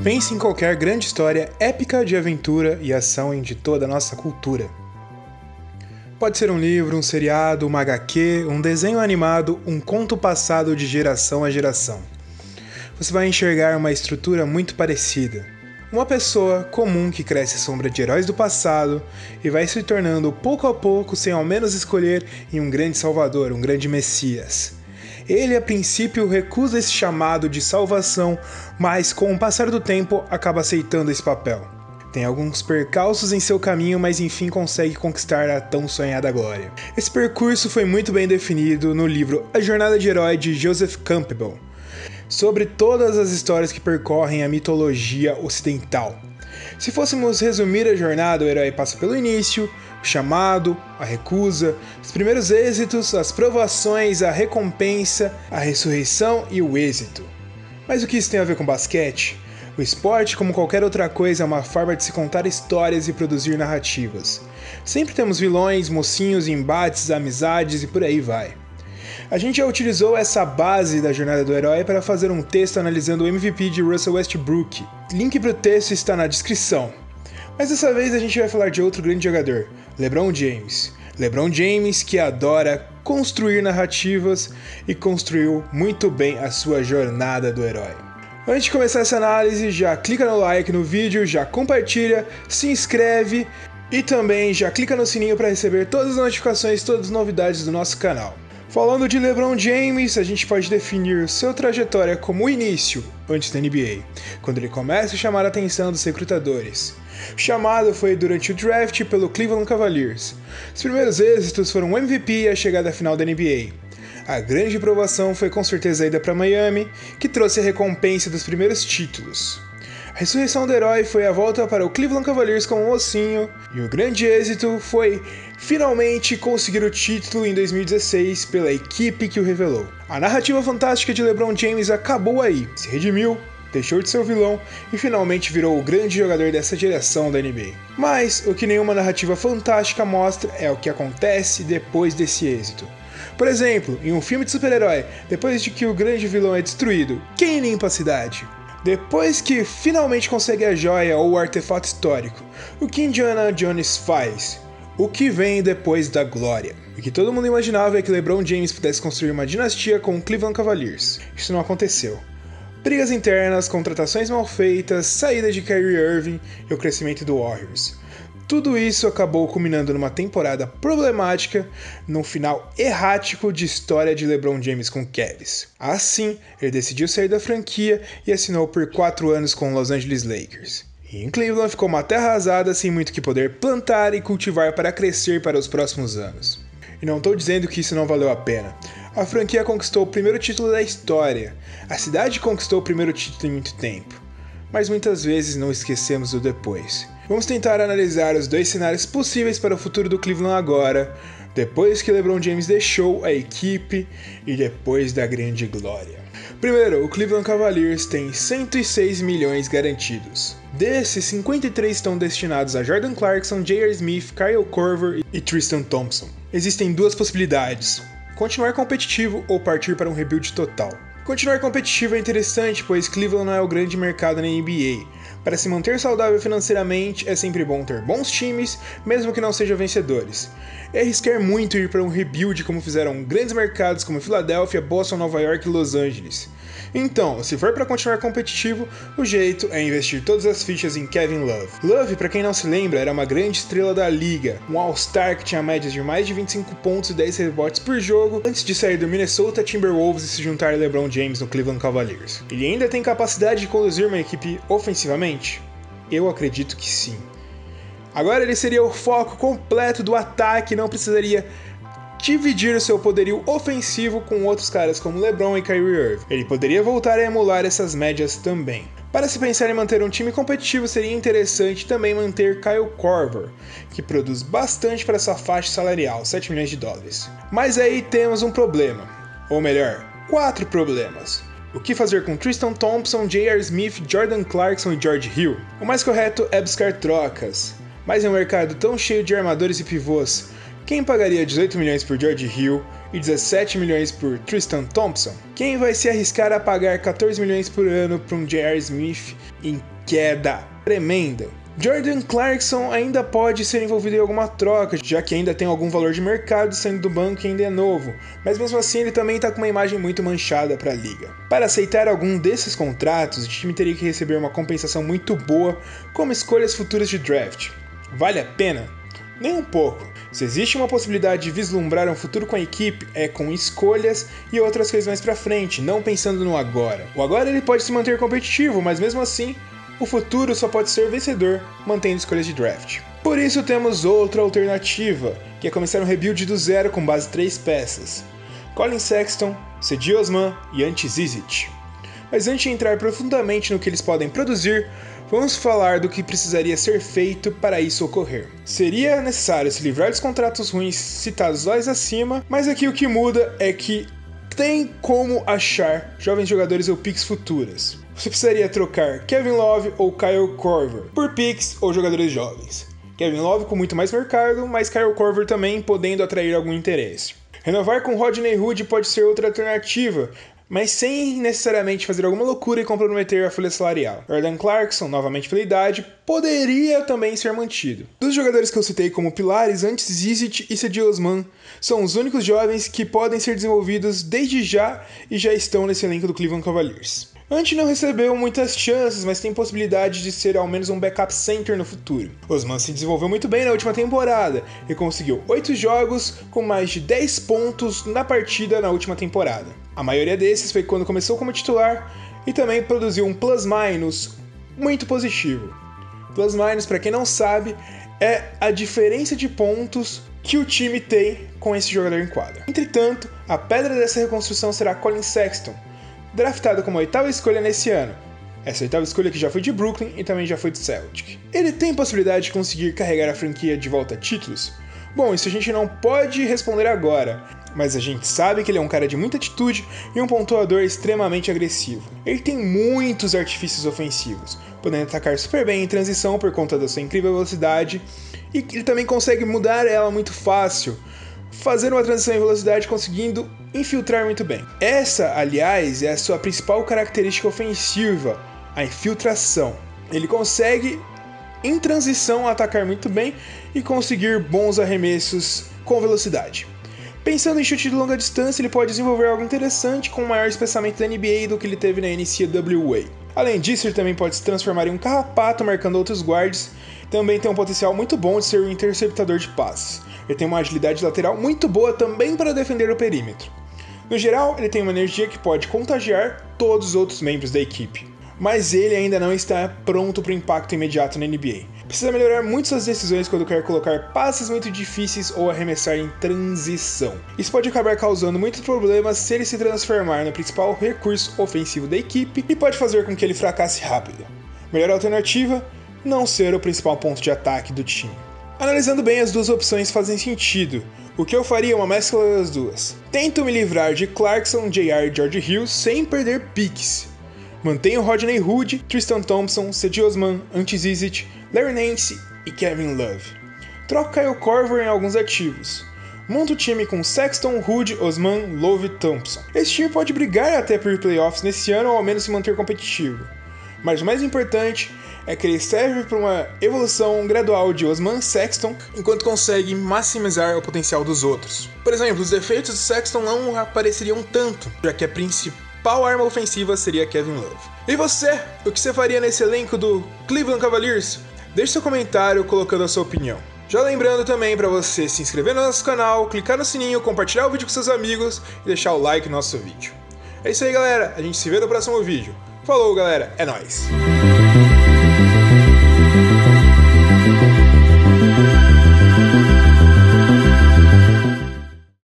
Pense em qualquer grande história épica de aventura e ação de toda a nossa cultura. Pode ser um livro, um seriado, uma HQ, um desenho animado, um conto passado de geração a geração. Você vai enxergar uma estrutura muito parecida. Uma pessoa comum que cresce à sombra de heróis do passado e vai se tornando pouco a pouco, sem ao menos escolher, em um grande salvador, um grande messias. Ele, a princípio, recusa esse chamado de salvação, mas com o passar do tempo acaba aceitando esse papel. Tem alguns percalços em seu caminho, mas enfim consegue conquistar a tão sonhada glória. Esse percurso foi muito bem definido no livro A Jornada de Herói de Joseph Campbell, sobre todas as histórias que percorrem a mitologia ocidental. Se fôssemos resumir a jornada, o herói passa pelo início, o chamado, a recusa, os primeiros êxitos, as provações, a recompensa, a ressurreição e o êxito. Mas o que isso tem a ver com basquete? O esporte, como qualquer outra coisa, é uma forma de se contar histórias e produzir narrativas. Sempre temos vilões, mocinhos, embates, amizades e por aí vai. A gente já utilizou essa base da jornada do herói para fazer um texto analisando o MVP de Russell Westbrook. Link para o texto está na descrição. Mas dessa vez a gente vai falar de outro grande jogador, LeBron James. LeBron James que adora construir narrativas e construiu muito bem a sua jornada do herói. Antes de começar essa análise, já clica no like no vídeo, já compartilha, se inscreve e também já clica no sininho para receber todas as notificações, todas as novidades do nosso canal. Falando de LeBron James, a gente pode definir sua trajetória como o início, antes da NBA, quando ele começa a chamar a atenção dos recrutadores. O chamado foi durante o draft pelo Cleveland Cavaliers. Os primeiros êxitos foram o MVP e a chegada à final da NBA. A grande provação foi com certeza a ida para Miami, que trouxe a recompensa dos primeiros títulos. A ressurreição do herói foi a volta para o Cleveland Cavaliers como mocinho, e o grande êxito foi finalmente conseguir o título em 2016 pela equipe que o revelou. A narrativa fantástica de LeBron James acabou aí, se redimiu, deixou de ser o vilão e finalmente virou o grande jogador dessa geração da NBA. Mas o que nenhuma narrativa fantástica mostra é o que acontece depois desse êxito. Por exemplo, em um filme de super-herói, depois de que o grande vilão é destruído, quem limpa a cidade? Depois que finalmente consegue a joia ou o artefato histórico, o que Indiana Jones faz? O que vem depois da glória? O que todo mundo imaginava é que LeBron James pudesse construir uma dinastia com o Cleveland Cavaliers. Isso não aconteceu. Brigas internas, contratações mal feitas, saída de Kyrie Irving e o crescimento do Warriors. Tudo isso acabou culminando numa temporada problemática, num final errático de história de LeBron James com Cavs. Assim, ele decidiu sair da franquia e assinou por 4 anos com os Los Angeles Lakers. E em Cleveland ficou uma terra arrasada sem muito que poder plantar e cultivar para crescer para os próximos anos. E não estou dizendo que isso não valeu a pena. A franquia conquistou o primeiro título da história. A cidade conquistou o primeiro título em muito tempo. Mas muitas vezes não esquecemos do depois. Vamos tentar analisar os dois cenários possíveis para o futuro do Cleveland agora, depois que LeBron James deixou a equipe e depois da grande glória. Primeiro, o Cleveland Cavaliers tem 106 milhões garantidos. Desses, 53 estão destinados a Jordan Clarkson, J.R. Smith, Kyle Korver e Tristan Thompson. Existem duas possibilidades: continuar competitivo ou partir para um rebuild total. Continuar competitivo é interessante, pois Cleveland não é o grande mercado na NBA. Para se manter saudável financeiramente, é sempre bom ter bons times, mesmo que não sejam vencedores. É arriscar muito ir para um rebuild como fizeram grandes mercados como Filadélfia, Boston, Nova York e Los Angeles. Então, se for para continuar competitivo, o jeito é investir todas as fichas em Kevin Love. Love, para quem não se lembra, era uma grande estrela da liga, um All-Star que tinha médias de mais de 25 pontos e 10 rebotes por jogo, antes de sair do Minnesota Timberwolves e se juntar a LeBron James no Cleveland Cavaliers. Ele ainda tem capacidade de conduzir uma equipe ofensivamente? Eu acredito que sim. Agora ele seria o foco completo do ataque e não precisaria dividir o seu poderio ofensivo com outros caras como LeBron e Kyrie Irving. Ele poderia voltar a emular essas médias também. Para se pensar em manter um time competitivo, seria interessante também manter Kyle Korver, que produz bastante para essa faixa salarial, 7 milhões de dólares. Mas aí temos um problema, ou melhor, 4 problemas. O que fazer com Tristan Thompson, J.R. Smith, Jordan Clarkson e George Hill? O mais correto é buscar trocas. Mas em um mercado tão cheio de armadores e pivôs, quem pagaria 18 milhões por George Hill e 17 milhões por Tristan Thompson, quem vai se arriscar a pagar 14 milhões por ano para um J.R. Smith em queda tremenda? Jordan Clarkson ainda pode ser envolvido em alguma troca, já que ainda tem algum valor de mercado saindo do banco e ainda é novo, mas mesmo assim ele também está com uma imagem muito manchada para a liga. Para aceitar algum desses contratos, o time teria que receber uma compensação muito boa, como escolhas futuras de draft. Vale a pena? Nem um pouco. Se existe uma possibilidade de vislumbrar um futuro com a equipe, é com escolhas e outras coisas mais pra frente, não pensando no agora. O agora ele pode se manter competitivo, mas mesmo assim, o futuro só pode ser vencedor mantendo escolhas de draft. Por isso temos outra alternativa, que é começar um rebuild do zero com base 3 peças. Collin Sexton, Cedi Osman e Ante Zizic. Mas antes de entrar profundamente no que eles podem produzir, vamos falar do que precisaria ser feito para isso ocorrer. Seria necessário se livrar dos contratos ruins citados lá acima, mas aqui o que muda é que tem como achar jovens jogadores ou picks futuras. Você precisaria trocar Kevin Love ou Kyle Korver por picks ou jogadores jovens. Kevin Love com muito mais mercado, mas Kyle Korver também podendo atrair algum interesse. Renovar com Rodney Hood pode ser outra alternativa, mas sem necessariamente fazer alguma loucura e comprometer a folha salarial. Jordan Clarkson, novamente pela idade, poderia também ser mantido. Dos jogadores que eu citei como pilares, antes Zizic e Cedi Osman são os únicos jovens que podem ser desenvolvidos desde já e já estão nesse elenco do Cleveland Cavaliers. Ante não recebeu muitas chances, mas tem possibilidade de ser ao menos um backup center no futuro. Osman se desenvolveu muito bem na última temporada e conseguiu 8 jogos com mais de 10 pontos na partida na última temporada. A maioria desses foi quando começou como titular e também produziu um plus-minus muito positivo. Plus-minus, para quem não sabe, é a diferença de pontos que o time tem com esse jogador em quadra. Entretanto, a pedra dessa reconstrução será Collin Sexton, draftado como a 8ª escolha nesse ano. Essa 8ª escolha que já foi de Brooklyn e também já foi de Celtic. Ele tem possibilidade de conseguir carregar a franquia de volta a títulos? Bom, isso a gente não pode responder agora, mas a gente sabe que ele é um cara de muita atitude e um pontuador extremamente agressivo. Ele tem muitos artifícios ofensivos, podendo atacar super bem em transição por conta da sua incrível velocidade, e ele também consegue mudar ela muito fácil, fazendo uma transição em velocidade, conseguindo infiltrar muito bem. Essa, aliás, é a sua principal característica ofensiva, a infiltração. Ele consegue, em transição, atacar muito bem e conseguir bons arremessos com velocidade. Pensando em chute de longa distância, ele pode desenvolver algo interessante com um maior espaçamento da NBA do que ele teve na NCAA. Além disso, ele também pode se transformar em um carrapato marcando outros guards. Também tem um potencial muito bom de ser um interceptador de passes. Ele tem uma agilidade lateral muito boa também para defender o perímetro. No geral, ele tem uma energia que pode contagiar todos os outros membros da equipe. Mas ele ainda não está pronto para o impacto imediato na NBA. Precisa melhorar muito suas decisões quando quer colocar passes muito difíceis ou arremessar em transição. Isso pode acabar causando muitos problemas se ele se transformar no principal recurso ofensivo da equipe e pode fazer com que ele fracasse rápido. Melhor alternativa, não ser o principal ponto de ataque do time. Analisando bem, as duas opções fazem sentido. O que eu faria é uma mescla das duas. Tento me livrar de Clarkson, J.R. e George Hill sem perder picks. Mantenho Rodney Hood, Tristan Thompson, Cedi Osman, Ante Zizic, Larry Nance e Kevin Love. Troco Kyle Korver em alguns ativos. Monto o time com Sexton, Hood, Osman, Love e Thompson. Esse time pode brigar até por playoffs nesse ano ou ao menos se manter competitivo. Mas o mais importante é que ele serve para uma evolução gradual de Osman e Sexton, enquanto consegue maximizar o potencial dos outros. Por exemplo, os defeitos de Sexton não apareceriam tanto, já que a principal arma ofensiva seria Kevin Love. E você? O que você faria nesse elenco do Cleveland Cavaliers? Deixe seu comentário colocando a sua opinião. Já lembrando também para você se inscrever no nosso canal, clicar no sininho, compartilhar o vídeo com seus amigos e deixar o like no nosso vídeo. É isso aí, galera. A gente se vê no próximo vídeo. Falou, galera. É nóis.